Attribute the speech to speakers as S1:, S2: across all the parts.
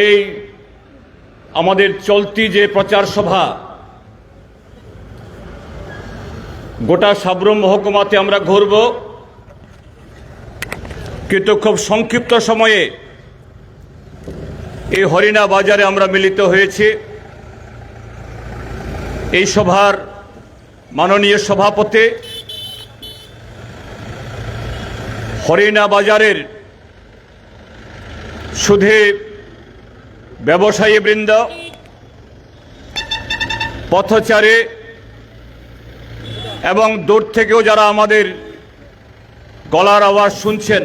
S1: এই আমাদের চলতি যে প্রচার সভা, গোটা সাবরুম মহকুমাতে আমরা ঘুরব, কিন্তু খুব সংক্ষিপ্ত সময়ে এই হরিণা বাজারে আমরা মিলিত হয়েছি। এই সভার মাননীয় সভাপতি, হরিণা বাজারের শুধু ব্যবসায়ীবৃন্দ, পথচারী এবং দূর থেকেও যারা আমাদের গলার আওয়াজ শুনছেন,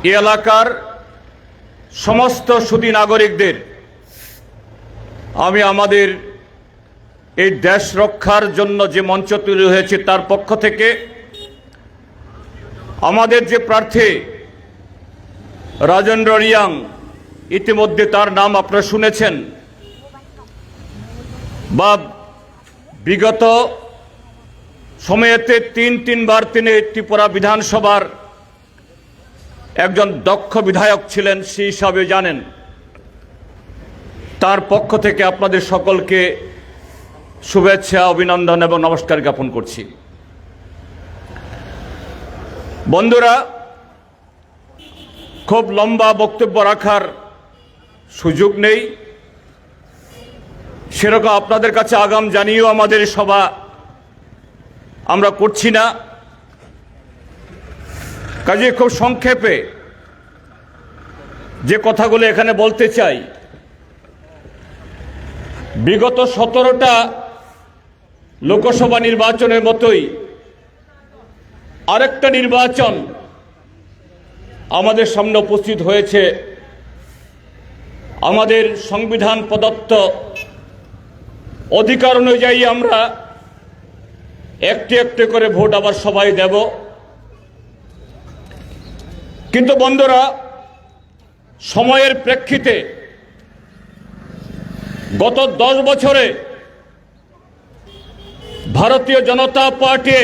S1: এই এলাকার সমস্ত সুধী নাগরিকদের আমি আমাদের এই দেশ রক্ষার জন্য যে মঞ্চ তৈরি হয়েছে তার পক্ষ থেকে আমাদের যে প্রার্থী রাজেন্দ্র রিয়াং, ইতিমধ্যে তার নাম আপনারা শুনেছেন, বা বিগত সময়েতে তিনবার তিনি ত্রিপুরা বিধানসভার একজন দক্ষ বিধায়ক ছিলেন, সেই হিসাবে জানেন। তার পক্ষ থেকে আপনাদের সকলকে শুভেচ্ছা, অভিনন্দন এবং নমস্কার জ্ঞাপন করছি। বন্ধুরা, খুব লম্বা বক্তব্য রাখার সুযোগ নেই, সেরকম আপনাদের কাছে আগাম জানিয়েও আমাদের সভা আমরা করছি না। কাজে খুব সংক্ষেপে যে কথাগুলো এখানে বলতে চাই, বিগত 17টা লোকসভা নির্বাচনের মতোই আরেকটা নির্বাচন আমাদের সামনে উপস্থিত হয়েছে। আমাদের সংবিধান প্রদত্ত অধিকার অনুযায়ী আমরা একটি একটি করে ভোট আবার সবাই দেব। কিন্তু বন্ধুরা, সময়ের প্রেক্ষিতে গত 10 বছরে ভারতীয় জনতা পার্টি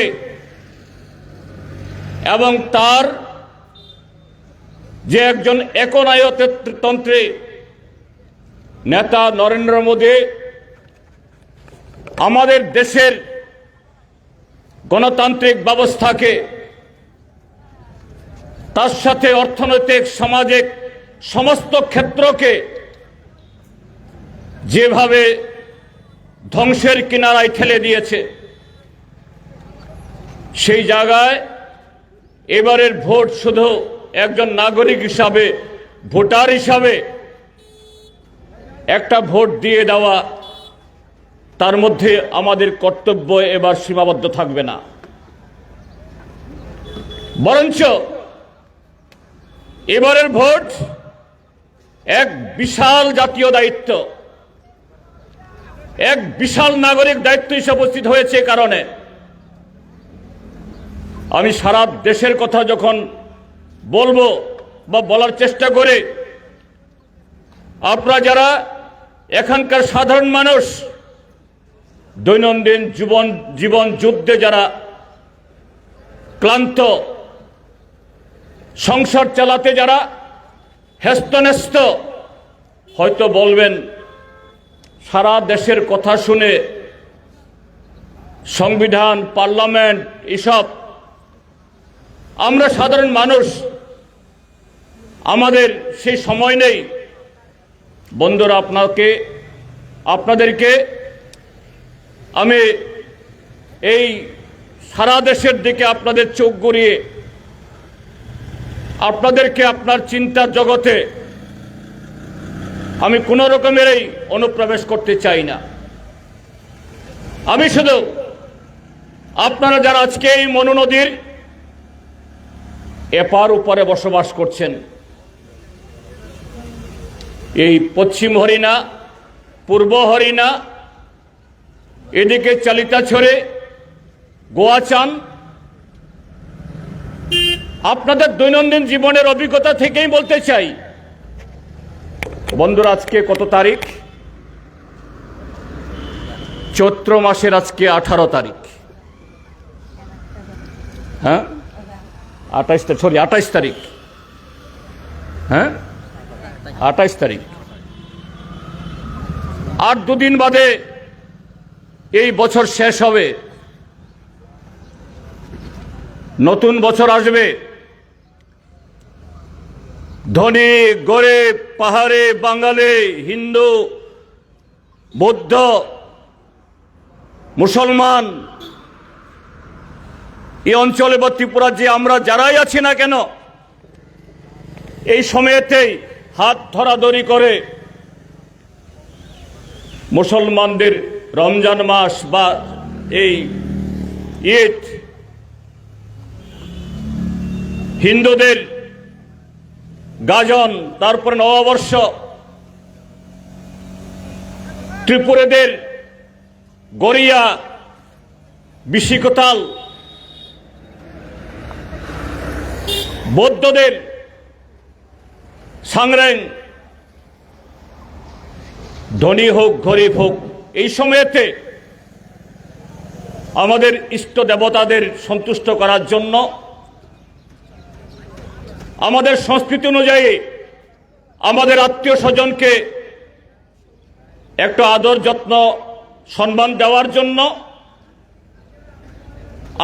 S1: এবং তার যে একজন একনায়কতন্ত্রী নেতা নরেন্দ্র মোদী আমাদের দেশের গণতান্ত্রিক ব্যবস্থাকে, তার সাথে অর্থনৈতিক, সামাজিক সমস্ত ক্ষেত্রকে যেভাবে ধ্বংসের কিনারায় ঠেলে দিয়েছে, সেই জায়গায় এবারের ভোট শুধু একজন নাগরিক হিসাবে, ভোটার হিসাবে একটা ভোট দিয়ে দেওয়া, তার মধ্যে আমাদের কর্তব্য এবার সীমাবদ্ধ থাকবে না, বরঞ্চ এবারের ভোট এক বিশাল জাতীয় দায়িত্ব, এক বিশাল নাগরিক দায়িত্ব হিসেবে উপস্থিত হয়েছে। কারণে আমি সারা দেশের কথা যখন বলবো বা বলার চেষ্টা করে, আপনারা যারা এখানকার সাধারণ মানুষ, দৈনন্দিন জীবন যুদ্ধে যারা ক্লান্ত, সংসার চালাতে যারা হেস্তনেস্ত, হয়তো বলবেন সারা দেশের কথা শুনে সংবিধান, পার্লামেন্ট এসব, আমরা সাধারণ মানুষ, আমাদের সেই সময় নেই। বন্ধুরা, আপনাদেরকে আমি এই সারা দেশের দিকে আপনাদের চোখ গড়িয়ে আপনাদেরকে আপনার চিন্তার জগতে আমি কোনো রকমের অনুপ্রবেশ করতে চাই না। আমি শুধু আপনারা যারা আজকে এই মনু নদীর এপার উপরে বসবাস করছেন, এই পশ্চিম হরিণা, পূর্ব হরিণা, এদিকে চালিতাছড়ে, গোয়াচান, আপনাদের দৈনন্দিন জীবনের অভিজ্ঞতা থেকেই বলতে চাই। বন্ধুরা, আজকে কত তারিখ? চৈত্র মাসের আজকে 18 তারিখ। হ্যাঁ, 28 তারিখ। হ্যাঁ, 28 তারিখ। আর দুদিন বাদে এই বছর শেষ হবে, নতুন বছর আসবে। ধনী গরিব, পাহাড়ে বাঙালি, হিন্দু বৌদ্ধ মুসলমান, এই অঞ্চলে বা ত্রিপুরা যে আমরা যারাই আছি না কেন, এই সময়েতেই হাত ধরাধরি করে মুসলমানদের রমজান মাস বা এই ঈদ, হিন্দুদের গাজন, তারপরে নববর্ষ, ত্রিপুরাদের গড়িয়া, বিশিকতাল, বৌদ্ধদের সাংরেং, ধনী হোক গরিব হোক, এই সময়েতে আমাদের ইষ্ট দেবতাদের সন্তুষ্ট করার জন্য আমাদের সংস্কৃতি অনুযায়ী আমাদের আত্মীয় স্বজনকে একটু আদর যত্ন সম্মান দেওয়ার জন্য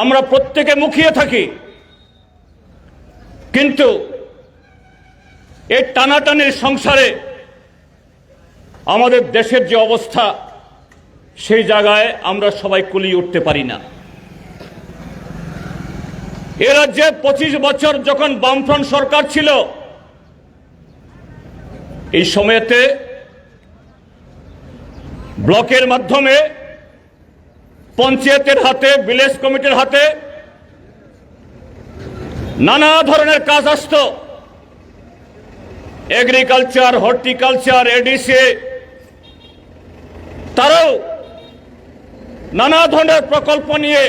S1: আমরা প্রত্যেকে মুখিয়ে থাকি। কিন্তু এই টানাটানির সংসারে আমাদের দেশের যে অবস্থা, সেই জায়গায় আমরা সবাই কুলিয়ে উঠতে পারি না। এ রাজ্যে 25 বছর যখন বামফ্রন্ট সরকার ছিল, এই সময়েতে ব্লকের মাধ্যমে, পঞ্চায়েতের হাতে, ভিলেজ কমিটির হাতে নানা ধরনের কাজ আসত। এগ্রিকালচার, হর্টিকালচার, এডিসি, তারাও নানা ধরনের প্রকল্প নিয়ে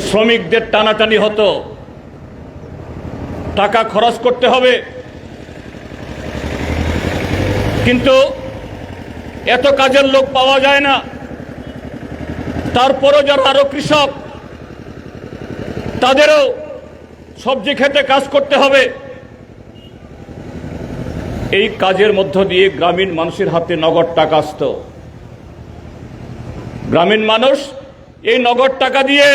S1: শ্রমিকদের টানাটানি হতো, টাকা খরচ করতে হবে। কিন্তু এত কাজের লোক পাওয়া যায় না। তারপরও যারা আরো কৃষক, তাদেরও সবজি খেতে কাজ করতে হবে। এই কাজের মধ্য দিয়ে গ্রামীণ মানুষের হাতে নগদ টাকা আসত। গ্রামীণ মানুষ এই নগদ টাকা দিয়ে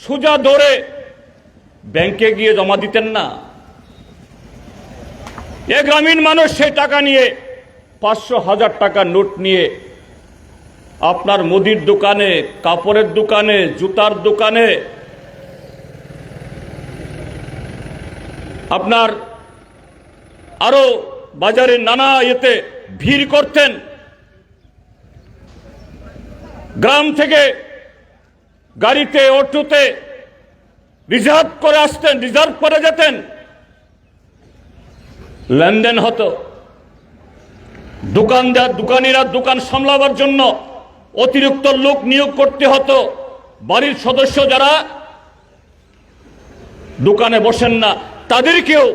S1: সোজা দৌড়ে ব্যাংকে গিয়ে জমা দিতেন না। এই গ্রামীণ মানুষ সেই টাকা নিয়ে 500,000 টাকা নোট নিয়ে আপনার মুদির দোকানে, কাপড়ের দোকানে, জুতার দোকানে, আপনার আরো বাজারে নানা ইয়েতে ভিড় করতেন। গ্রাম থেকে গাড়িতে, অটোতে রিজার্ভ করে আসতেন, রিজার্ভ করে যেতেন, লেনদেন হতো। দোকানিরা দোকান সামলাবার জন্য অতিরিক্ত লোক নিয়োগ করতে হতো। বাড়ির সদস্য যারা দোকানে বসেন না, তাদেরকেও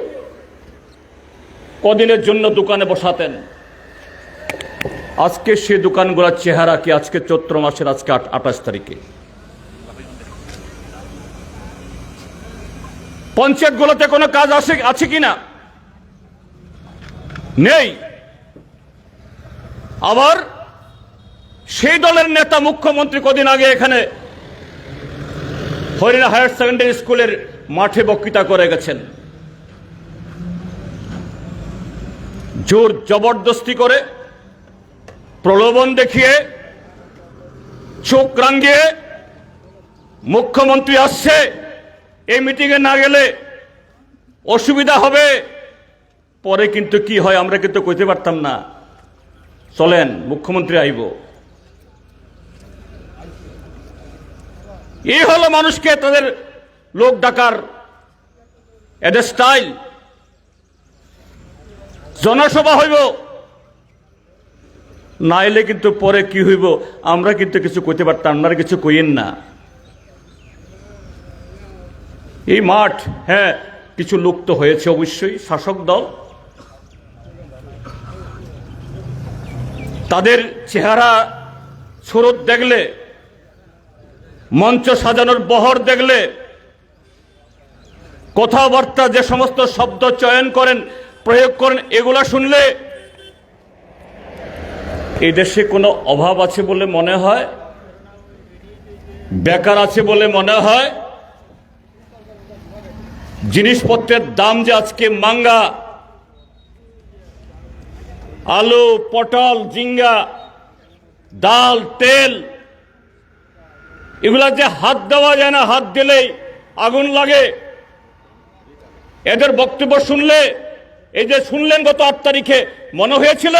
S1: কদিনের জন্য দোকানে বসাতেন। আজকে সে দোকানগুলোর চেহারা কি? আজকে চৈত্র মাসের আজকে 28 তারিখে পঞ্চায়েতগুলোতে কোনো কাজ আছে কিনা? নেই। আবার সেই দলের নেতা মুখ্যমন্ত্রী কদিন আগে এখানে হরিণা হায়ার সেকেন্ডারি স্কুলের মাঠে বক্তৃতা করে গেছেন। জোর জবরদস্তি করে, প্রলোভন দেখিয়ে, চোখ রাঙিয়ে মুখ্যমন্ত্রী আসছে, এই মিটিংয়ে না গেলে অসুবিধা হবে। পরে কিন্তু কি হয় আমরা কিন্তু কইতে পারতাম না। চলেন মুখ্যমন্ত্রী আইব। এই হলো মানুষকে তাদের লোক ডাকার এদের স্টাইল। জনসভা হইব, না এলে কিন্তু পরে কি হইব আমরা কিন্তু কিছু কইতে পারতাম, আপনারা কিছু কইেন না। এই মাঠ, হ্যাঁ কিছু লোক তো হয়েছে অবশ্যই, শাসক দল, তাদের চেহারা সুরত দেখলে, মঞ্চ সাজানোর বহর দেখলে কথাবার্তা যে সমস্ত শব্দ চয়ন করেন, প্রয়োগ করেন, এগুলা শুনলে এই দেশে কোনো অভাব আছে বলে মনে হয়? বেকার আছে বলে মনে হয়? জিনিসপত্রের দাম যে আজকে মাঙ্গা, আলু, পটল, ঝিঙ্গা, ডাল, তেল, এগুলা যে হাত দেওয়া যায় না, হাত দিলেই আগুন লাগে। এদের বক্তব্য শুনলে, এই যে শুনলেন গত 8 তারিখে, মনে হয়েছিল?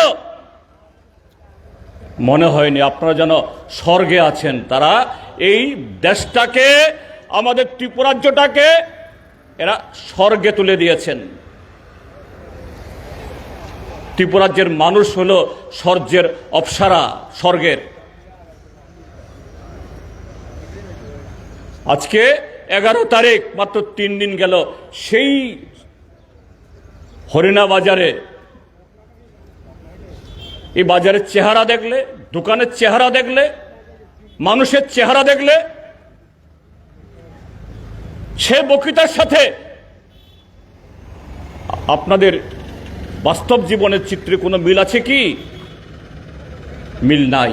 S1: মনে হয়নি। আপনারা যেন স্বর্গে আছেন। তারা এই দেশটাকে, আমাদের ত্রিপুরাজ্যটাকে এরা স্বর্গে তুলে দিয়েছেন। ত্রিপুরাজ্যের মানুষ হলো স্বর্গের অপ্সরা, স্বর্গের। আজকে 11 তারিখ, মাত্র 3 দিন গেল, সেই হরিণা বাজারে, এই বাজারের চেহারা দেখলে, দোকানের চেহারা দেখলে, মানুষের চেহারা দেখলে, সে বক্তৃতার সাথে আপনাদের বাস্তব জীবনের চিত্রে কোনো মিল আছে কি? মিল নাই,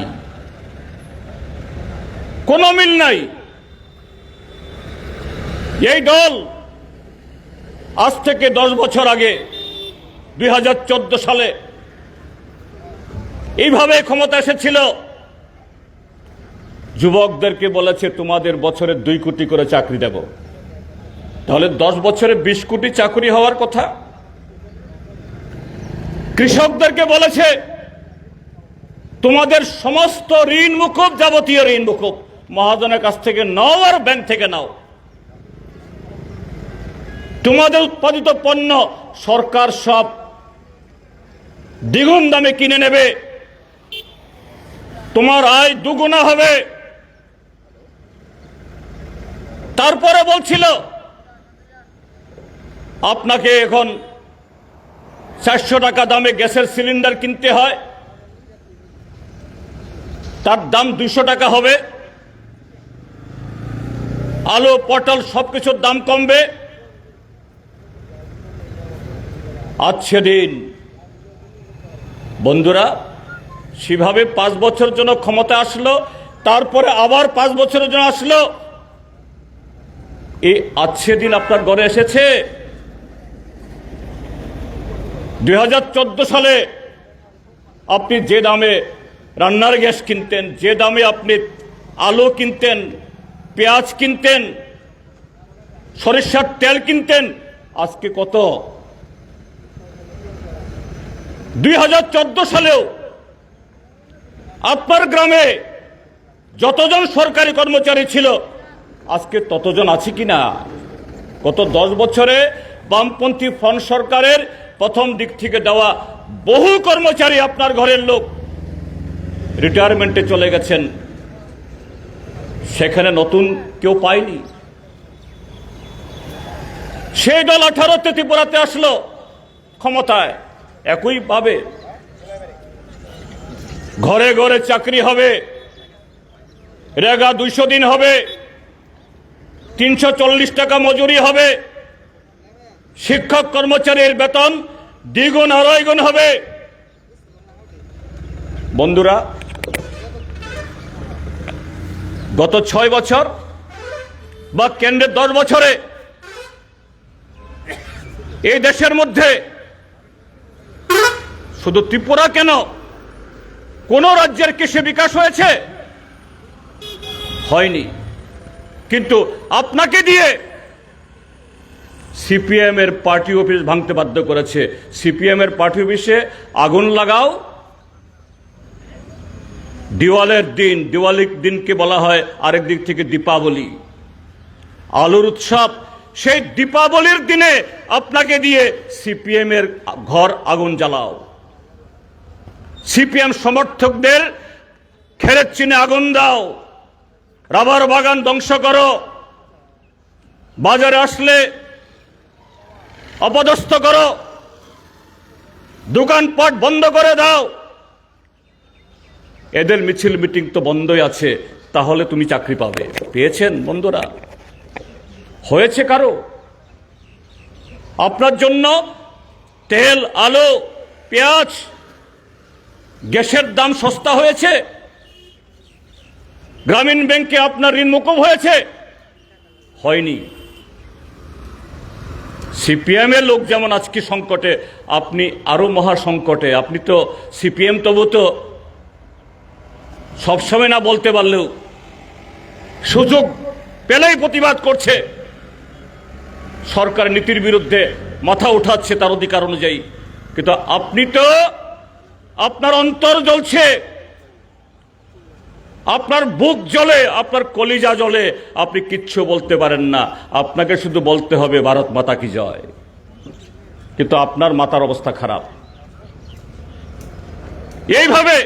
S1: কোনো মিল নাই। এই দল আজ থেকে 10 বছর আগে 2014 সালে এইভাবে ক্ষমতা এসেছিল, যুবকদেরকে বলেছে তোমাদের বছরে 2 কোটি করে চাকরি দেব। তাহলে 10 বছরে 20 কোটি চাকরি হওয়ার কথা। কৃষকদেরকে বলেছে তোমাদের সমস্ত ঋণ মুকুব, যাবতীয় ঋণ মুকুব মহাজনের কাছ থেকে নাও আর ব্যাংক থেকে নাও। তোমাদের উৎপাদিত পণ্য সরকার সব দ্বিগুণ দামে কিনে নেবে, তোমার আয় দুগুণা হবে। তারপরে বলছিল আপনাকে এখন 400 টাকা দামে গ্যাসের সিলিন্ডার কিনতে হয়, তার দাম 200 টাকা হবে। আলু, পটল সবকিছুর দাম কমবে। আজ সেদিন বন্ধুরা সেভাবে 5 বছরের জন্য ক্ষমতা আসলো, তারপরে আবার 5 বছরের জন্য আসলো। এই আজ সেদিন আপনার ঘরে এসেছে। 2014 সালে আপনি যে দামে রান্নার গ্যাস কিনতেন, যে দামে আপনি আলু কিনতেন, পেঁয়াজ কিনতেন, সরিষার তেল কিনতেন, আজকে কত? 2014 সালেও আপনার গ্রামে যতজন সরকারি কর্মচারী ছিল আজকে ততজন আছে কিনা? গত 10 বছরে বামপন্থী ফ্রন্ট সরকারের প্রথম দিক থেকে দেওয়া বহু কর্মচারী আপনার ঘরের লোক রিটায়ারমেন্টে চলে গেছেন, সেখানে নতুন কেউ পায়নি। সেই দল 18তে ত্রিপুরাতে আসলো ক্ষমতায়, একইভাবে ঘরে ঘরে চাকরি হবে, রেগা 200 দিন হবে, 340 টাকা মজুরি হবে, শিক্ষক কর্মচারীর বেতন দ্বিগুণ আড়াইগুণ হবে। বন্ধুরা, গত 6 বছর বা কেন্দ্রের 10 বছরে এই দেশের মধ্যে শুধু ত্রিপুরা কেন, কোন রাজ্যের কৃষি বিকাশ হয়েছে? হয়নি। কিন্তু আপনাকে দিয়ে সিপিএম এর পার্টি অফিস ভাঙতে বাধ্য করেছে। সিপিএম এর পার্টি অফিসে আগুন লাগাও। দিওয়ালির দিন, দিওয়ালির দিনকে বলা হয় আরেক দিক থেকে দীপাবলি, আলোর উৎসব। সেই দীপাবলির দিনে আপনাকে দিয়ে সিপিএম এর ঘর আগুন জ্বালাও, সিপিএম সমর্থকদের খেরের চিনে আগুন দাও, রাবার বাগান ধ্বংস করো, বাজারে আসলে অপদস্থ করো, দোকানপাট বন্ধ করে দাও। এদের মিছিল মিটিং তো বন্ধই আছে, তাহলে তুমি চাকরি পাবে। পেয়েছেন বন্ধুরা? হয়েছে কারো? আপনার জন্য তেল, আলু, পেঁয়াজ, গ্যাসের দাম সস্তা হয়েছে, গ্রামীণ ব্যাংকে আপনার ঋণ মুকুব হয়েছে? হয়নি। সিপিএম এর লোক যেমন আজকে সংকটে, আপনি আরো মহা সংকটে। আপনি তো সিপিএম, তবু তো সবসময় না বলতে পারলেও সুযোগ পেলেই প্রতিবাদ করছে, সরকার নীতির বিরুদ্ধে মাথা উঠাচ্ছে তার অধিকার অনুযায়ী। কিন্তু আপনি তো, আপনার অন্তর জ্বলছে, আপনার বুক জ্বলে, আপনার কলিজা জ্বলে, আপনি কিচ্ছু বলতে পারেন না। আপনাকে শুধু বলতে হবে ভারত মাতা কি জয়, কিন্তু আপনার মাতার অবস্থা খারাপ। এইভাবে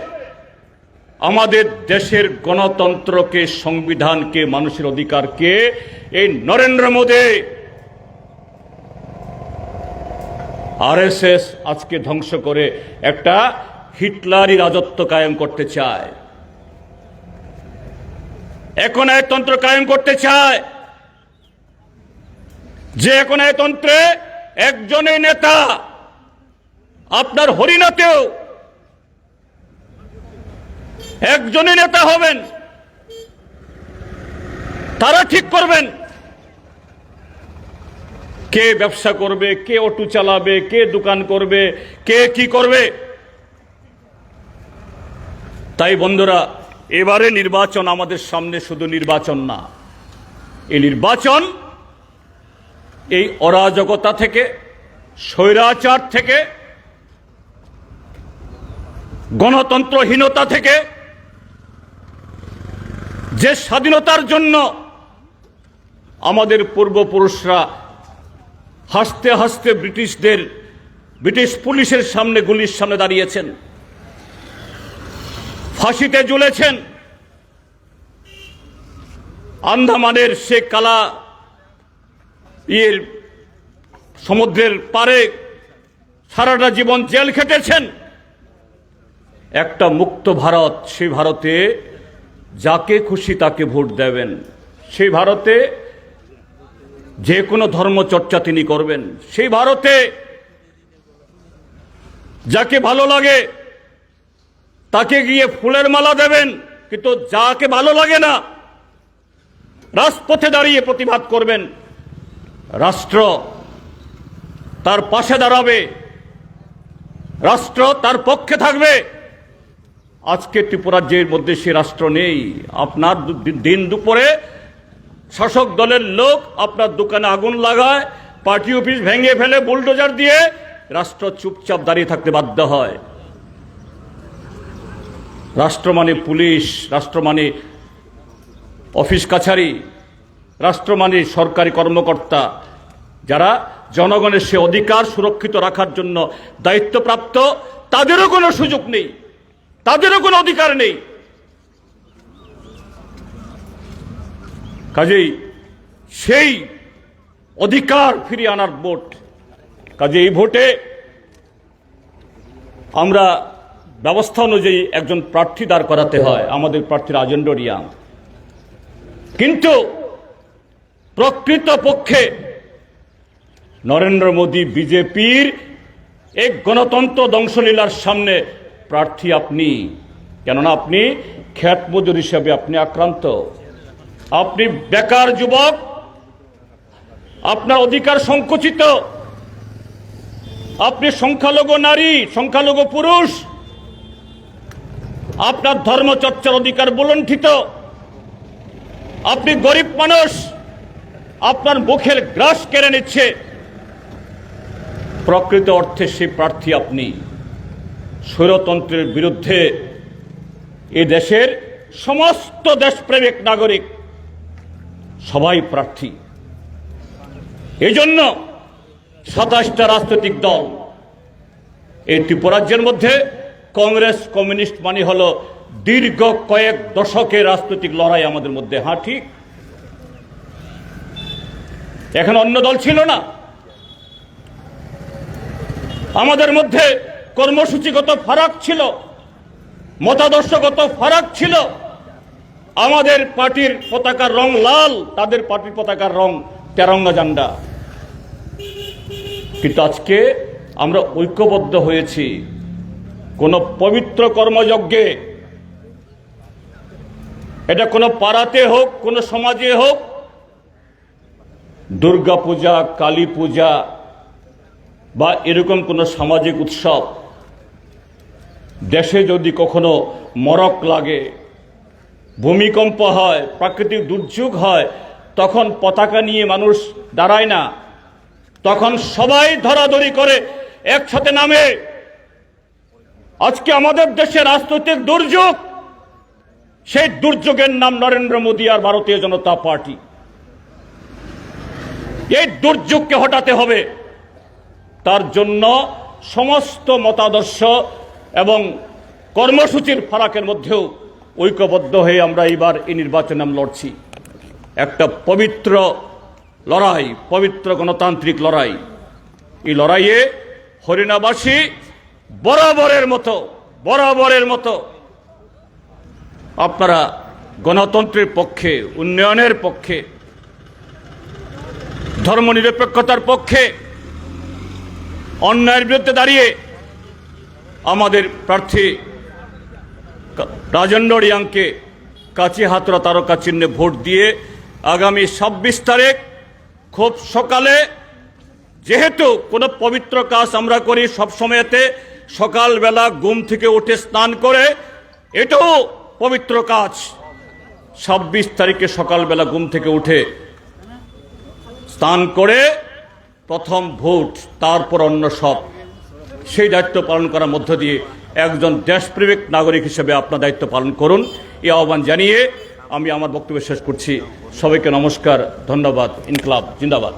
S1: আমাদের দেশের গণতন্ত্রকে, সংবিধানকে, মানুষের অধিকারকে এই নরেন্দ্র মোদী, আরএসএস আজকে ধ্বংস করে একটা হিটলারি রাজত্ব কায়েম করতে চায়, একনায়কতন্ত্র কায়েম করতে চায়, যে একনায়কতন্ত্রে একজনই নেতা। আপনার হরিণাতেও একজনই নেতা হবেন, তারা ঠিক করবেন কে ব্যবসা করবে, কে অটো চালাবে, কে দোকান করবে, কে কি করবে। তাই বন্ধুরা, এবারে নির্বাচন আমাদের সামনে শুধু নির্বাচন না, এই নির্বাচন এই অরাজকতা থেকে, স্বৈরাচার থেকে, গণতন্ত্রহীনতা থেকে, যে স্বাধীনতার জন্য আমাদের পূর্বপুরুষরা হাসতে হাসতে ব্রিটিশ পুলিশের সামনে, গুলির সামনে দাঁড়িয়েছেন, ফাঁসিতে ঝুলেছেন, আন্দামানের সে কালা সমুদ্রের পারে সারাটা জীবন জেল খেটেছেন। একটা মুক্ত ভারত, সেই ভারতে যাকে খুশি তাকে ভোট দেবেন, সেই ভারতে যে কোনো ধর্মচর্চা তিনি করবেন, সেই ভারতে যাকে ভালো লাগে তাকে গিয়ে ফুলের মালা দেবেন, কিন্তু যাকে ভালো লাগে না রাজপথে দাঁড়িয়ে প্রতিবাদ করবেন। রাষ্ট্র তার পাশে দাঁড়াবে, রাষ্ট্র তার পক্ষে থাকবে। আজকে ত্রিপুরাজ্যের মধ্যে সে রাষ্ট্র নেই। আপনার দিন দুপুরে শাসক দলের লোক আপনার দোকানে আগুন লাগায়, পার্টি অফিস ভেঙে ফেলে বুলডোজার দিয়ে, রাষ্ট্র চুপচাপ দাঁড়িয়ে থাকতে বাধ্য হয়। রাষ্ট্র মানে পুলিশ, রাষ্ট্র মানে অফিস কাছারি, রাষ্ট্র মানে সরকারি কর্মকর্তা, যারা জনগণের সে অধিকার সুরক্ষিত রাখার জন্য দায়িত্বপ্রাপ্ত, তাদেরও কোনো সুযোগ নেই, তাদেরও কোনো অধিকার নেই। কাজেই সেই অধিকার ফিরিয়ে আনার ভোট। কাজে এই ভোটে আমরা ব্যবস্থা অনুযায়ী একজন প্রার্থী দাঁড় করাতে হয়, আমাদের প্রার্থীর আজেন্ডরিয়াম। কিন্তু প্রকৃতপক্ষে নরেন্দ্র মোদী, বিজেপির এক গণতন্ত্র ধ্বংসলীলার সামনে প্রার্থী আপনি। কেননা আপনি খ্যাত মজুর হিসাবে আপনি আক্রান্ত, আপনি বেকার যুবক, আপনার অধিকার সংকুচিত, আপনি সংখ্যালঘু নারী, সংখ্যালঘু পুরুষ, আপনার ধর্মচর্চার অধিকার বলণ্ঠিত, আপনি গরিব মানুষ, আপনার মুখের গ্রাস কেড়ে নিচ্ছে। প্রকৃত অর্থে সেই প্রার্থী আপনি। স্বৈরতন্ত্রের বিরুদ্ধে এ দেশের সমস্ত দেশপ্রেমিক নাগরিক সবাই প্রার্থী। এই জন্য 27টা রাজনৈতিক দল, এই ত্রিপুরাজ্যের মধ্যে কংগ্রেস, কমিউনিস্ট মানে হলো দীর্ঘ কয়েক দশকের রাজনৈতিক লড়াই আমাদের মধ্যে। হ্যাঁ, ঠিক, এখন অন্য দল ছিল না। আমাদের মধ্যে কর্মসূচিগত ফারাক ছিল, মতাদর্শগত ফারাক ছিল। আমাদের পার্টির পতাকার রং লাল, তাদের পার্টির পতাকার রং তেরঙ্গা ঝান্ডা। কিন্তু আজকে আমরা ঐক্যবদ্ধ হয়েছি কোনো পবিত্র কর্মযজ্ঞে, এটা কোনো পাড়াতে হোক, কোনো সমাজে হোক, দুর্গা পূজা, কালী পূজা বা এরকম কোনো সামাজিক উৎসব, দেশে যদি কখনো মরক লাগে, ভূমিকম্প হয়, প্রাকৃতিক দুর্যোগ হয়, তখন পতাকা নিয়ে মানুষ দাঁড়ায় না, তখন সবাই ধরাধরি করে একসাথে নামে। আজকে আমাদের দেশে রাজনৈতিক দুর্যোগ, সেই দুর্যোগের নাম নরেন্দ্র মোদী আর ভারতীয় জনতা পার্টি। এই দুর্যোগকে হটাতে হবে, তার জন্য সমস্ত মতাদর্শ এবং কর্মসূচির ফারাকের মধ্যেও ঐক্যবদ্ধ হয়ে আমরা এবার এই নির্বাচনে লড়ছি। একটা পবিত্র লড়াই, পবিত্র গণতান্ত্রিক লড়াই। এই লড়াইয়ে হরিণাবাসী বরাবরের মতো আপনারা গণতন্ত্রের পক্ষে, উন্নয়নের পক্ষে, ধর্মনিরপেক্ষতার পক্ষে, অন্যায়ের বিরুদ্ধে দাঁড়িয়ে আমাদের প্রার্থী রাজেন্দ্র রিয়াংকে কাছি হাতরা তারকা চিহ্নে ভোট দিয়ে আগামী 26 তারিখ খুব সকালে, যেহেতু কোনো পবিত্র কাজ আমরা করি সবসময়তে সকালবেলা ঘুম থেকে উঠে স্নান করে, এটাও পবিত্র কাজ। 26 তারিখে সকালবেলা ঘুম থেকে উঠে স্নান করে প্রথম ভোট, তারপর অন্য সব, সেই দায়িত্ব পালন করার মধ্য দিয়ে একজন দেশপ্রেমিক নাগরিক হিসেবে আপনার দায়িত্ব পালন করুন, এই আহ্বান জানিয়ে আমি আমার বক্তব্য শেষ করছি। সবাইকে নমস্কার, ধন্যবাদ। ইনকলাব জিন্দাবাদ।